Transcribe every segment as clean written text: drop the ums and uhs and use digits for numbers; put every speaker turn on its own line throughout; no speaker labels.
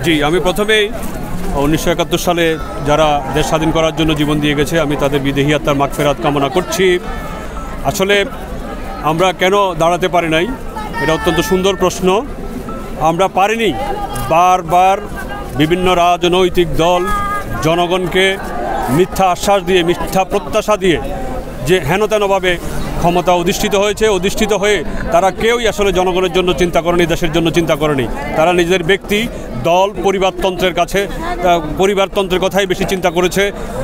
জি, আমি প্রথমেই 1971 সালে যারা দেশ স্বাধীন করার জন্য জীবন দিয়ে গেছে আমি তাদের বিদেহী আত্মার মাগফিরাত কামনা করছি। আসলে আমরা কেন দাঁড়াতে পারি নাই, এটা অত্যন্ত সুন্দর প্রশ্ন। আমরা পারিনি। বারবার বিভিন্ন রাজনৈতিক দল জনগণকে মিথ্যা আশ্বাস দিয়ে, মিথ্যা প্রত্যাশা দিয়ে যে হেনতেনভাবে ক্ষমতা অধিষ্ঠিত হয়ে তারা কেউই আসলে জনগণের জন্য চিন্তা করেনি, দেশের জন্য চিন্তা করেনি। তারা নিজেদের ব্যক্তি, দল, পরিবারতন্ত্রের কথাই বেশি চিন্তা করেছে।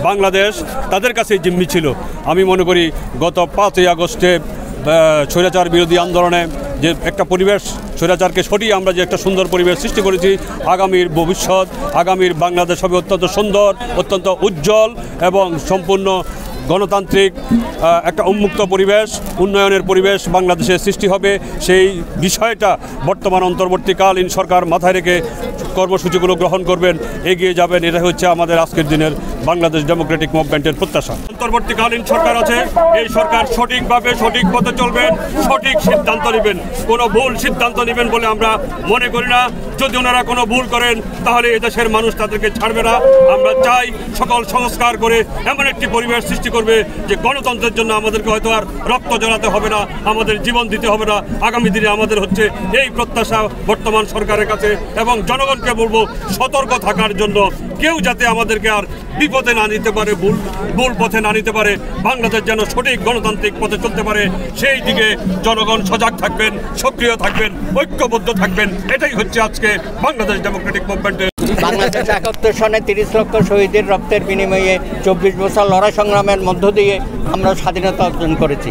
বাংলাদেশ তাদের কাছেই জিম্মি ছিল। আমি মনে করি গত 5ই আগস্টে স্বৈরাচার বিরোধী আন্দোলনে যে একটা পরিবেশ, স্বৈরাচারকে সরিয়ে আমরা যে একটা সুন্দর পরিবেশ সৃষ্টি করেছি, আগামীর ভবিষ্যৎ, আগামীর বাংলাদেশ হবে অত্যন্ত সুন্দর, অত্যন্ত উজ্জ্বল এবং সম্পূর্ণ গণতান্ত্রিক একটা উন্মুক্ত পরিবেশ, উন্নয়নের পরিবেশ বাংলাদেশে সৃষ্টি হবে। সেই বিষয়টা বর্তমান অন্তর্বর্তীকালীন সরকার মাথায় রেখে কর্মসূচিগুলো গ্রহণ করবেন, এগিয়ে যাবেন। এটা হচ্ছে আমাদের আজকের দিনের বাংলাদেশ ডেমোক্রেটিক মুভমেন্টের প্রত্যাশা। অন্তর্বর্তীকালীন সরকার আছে, এই সরকার সঠিকভাবে সঠিক পথে চলবেন, সঠিক সিদ্ধান্ত নেবেন। কোনো ভুল সিদ্ধান্ত নেবেন বলে আমরা মনে করি না। যদি ওনারা কোনো ভুল করেন তাহলে এদেশের মানুষ তাদেরকে ছাড়বে না। আমরা চাই সকল সংস্কার করে এমন একটি পরিবেশ সৃষ্টি করবে যে গণতন্ত্রের জন্য আমাদেরকে হয়তো আর রক্ত জ্বালাতে হবে না, আমাদের জীবন দিতে হবে না। আগামী দিনে আমাদের হচ্ছে এই প্রত্যাশা বর্তমান সরকারের কাছে, এবং জনগণকে বলবো সতর্ক থাকার জন্য, কেউ যাতে আমাদেরকে আর বিপদে না নিতে পারে, ভুল পথে না নিতে পারে। বাংলাদেশ যেন সঠিক গণতান্ত্রিক পথে চলতে পারে, সেই দিকে জনগণ সজাগ থাকবেন, সক্রিয় থাকবেন, ঐক্যবদ্ধ থাকবেন। এটাই হচ্ছে আজকে বাংলাদেশ ডেমোক্রেটিক মুভমেন্টের।
বাংলাদেশ 71 সনে 30 লক্ষ শহীদের রক্তের বিনিময়ে 24 বছর লড়াই সংগ্রামের মধ্য দিয়ে আমরা স্বাধীনতা অর্জন করেছি।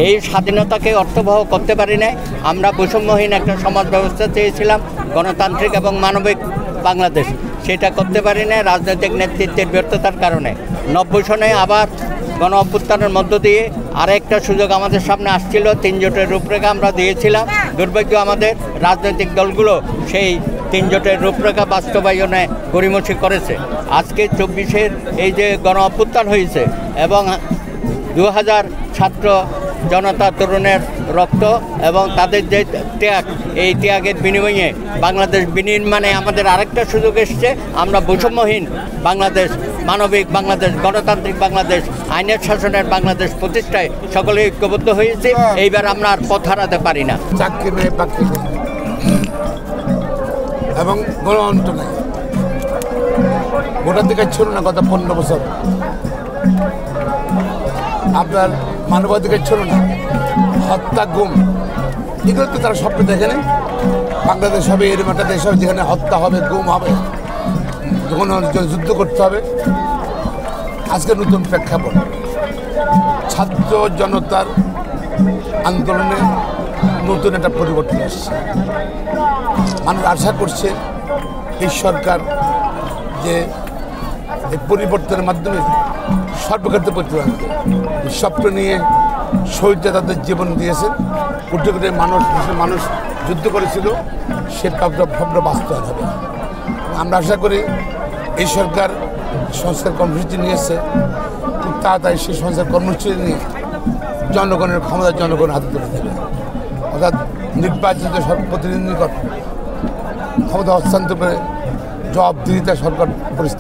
এই স্বাধীনতাকে অর্থবহ করতে পারি নাই। আমরা বৈষম্যহীন একটা সমাজ ব্যবস্থা চেয়েছিলাম, গণতান্ত্রিক এবং মানবিক বাংলাদেশ। সেটা করতে পারি না রাজনৈতিক নেতৃত্বের ব্যর্থতার কারণে। 90 সনে আবার গণ অভ্যুত্থানের মধ্য দিয়ে আরেকটা সুযোগ আমাদের সামনে আসছিল, 3 জোটের রূপরেখা আমরা দিয়েছিলাম। দুর্ভাগ্য আমাদের রাজনৈতিক দলগুলো সেই 3 জোটের রূপরেখা বাস্তবায়নে গড়িমসি করেছে। আজকে 24-এর এই যে গণ অভ্যুত্থান হয়েছে এবং 2000 ছাত্র জনতা তরুণের রক্ত এবং তাদের যে ত্যাগ, এই ত্যাগের বিনিময়ে বাংলাদেশ বিনির্মাণে আমাদের আরেকটা সুযোগ এসছে। আমরা বৈষম্যহীন বাংলাদেশ, মানবিক বাংলাদেশ, গণতান্ত্রিক বাংলাদেশ, আইনের শাসনের বাংলাদেশ প্রতিষ্ঠায় সকলে ঐক্যবদ্ধ হয়েছে। এইবার আমরা আর পথ হারাতে পারি না।
চাকরি নেই, বাকরি নেই এবং গণতন্ত্র নেই। ভোটাধিকার ছিল না গত 15 বছর। আপনার মানবাধিকার ছিল না, হত্যা, গুম, এগুলো তো তারা স্বপ্ন দেখে নেই। বাংলাদেশ হবে এরকম একটা দেশ হবে যেখানে হত্যা হবে, গুম হবে, যখন যুদ্ধ করতে হবে। আজকে নতুন প্রেক্ষাপট, ছাত্র জনতার আন্দোলনে নতুন একটা পরিবর্তন আসছে। মানুষ আশা করছে এই সরকার যে এই পরিবর্তনের মাধ্যমে সর্বক্ষেত্রে পরিবর্তন আনবে। স্বপ্ন নিয়ে শহীদরা তাদের জীবন দিয়েছেন, কোটি কোটি মানুষ যুদ্ধ করেছিল, সে স্বপ্ন বাস্তবায়ন হবে। আমরা আশা করি এই সরকার সংস্কার কর্মসূচি নিয়েছে, খুব তাড়াতাড়ি সেই সংস্কার কর্মসূচি নিয়ে জনগণের ক্ষমতা জনগণের হাতে তুলে দেবে। অর্থাৎ নির্বাচিত প্রতিনিধিগণ ক্ষমতা হস্তান্তর করে জবাবদিহিতা সরকার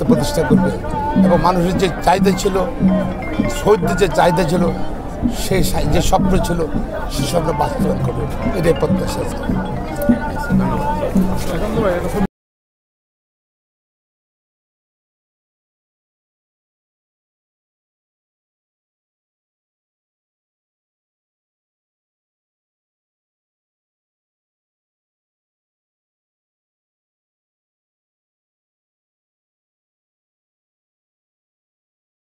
প্রতিষ্ঠা করবে এবং মানুষের যে চাহিদা ছিল, শহীদদের যে চাহিদা ছিল, সেই যে স্বপ্ন ছিল, সেই স্বপ্ন বাস্তবায়ন করবে। এটাই প্রত্যাশা।